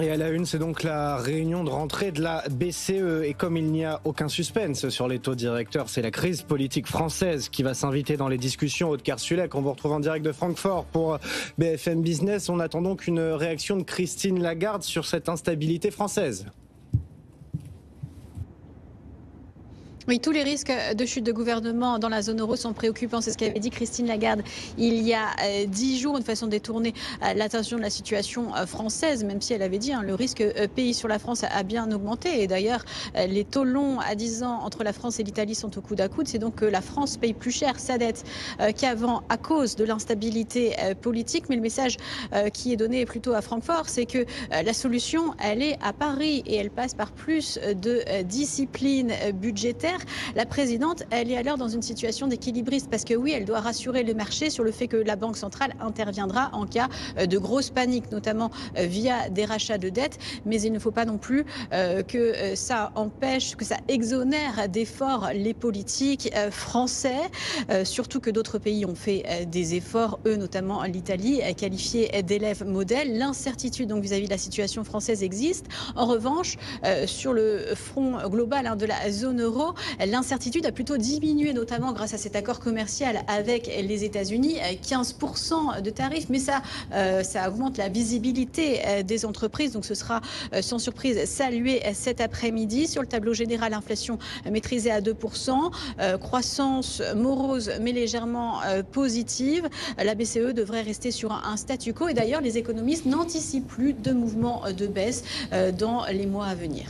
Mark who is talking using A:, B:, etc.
A: Et à la une, c'est donc la réunion de rentrée de la BCE. Et comme il n'y a aucun suspense sur les taux directeurs, c'est la crise politique française qui va s'inviter dans les discussions. Aude Kersulek, on vous retrouve en direct de Francfort pour BFM Business. On attend donc une réaction de Christine Lagarde sur cette instabilité française.
B: Oui, tous les risques de chute de gouvernement dans la zone euro sont préoccupants. C'est ce qu'avait dit Christine Lagarde il y a 10 jours, une façon de détourner l'attention de la situation française, même si elle avait dit le risque pays sur la France a bien augmenté. Et d'ailleurs, les taux longs à 10 ans entre la France et l'Italie sont au coude à coude. C'est donc que la France paye plus cher sa dette qu'avant à cause de l'instabilité politique. Mais le message qui est donné plutôt à Francfort, c'est que la solution, elle est à Paris et elle passe par plus de discipline budgétaire. La présidente, elle est alors dans une situation d'équilibriste parce que oui, elle doit rassurer le marché sur le fait que la Banque centrale interviendra en cas de grosse panique, notamment via des rachats de dettes. Mais il ne faut pas non plus que ça empêche, que ça exonère d'efforts les politiques français, surtout que d'autres pays ont fait des efforts, eux notamment l'Italie, qualifiée d'élève modèle. L'incertitude donc vis-à-vis de la situation française existe. En revanche, sur le front global de la zone euro, l'incertitude a plutôt diminué, notamment grâce à cet accord commercial avec les États-Unis, 15% de tarifs, mais ça augmente la visibilité des entreprises, donc ce sera sans surprise salué cet après-midi. Sur le tableau général, inflation maîtrisée à 2%, croissance morose mais légèrement positive. La BCE devrait rester sur un statu quo et d'ailleurs les économistes n'anticipent plus de mouvements de baisse dans les mois à venir.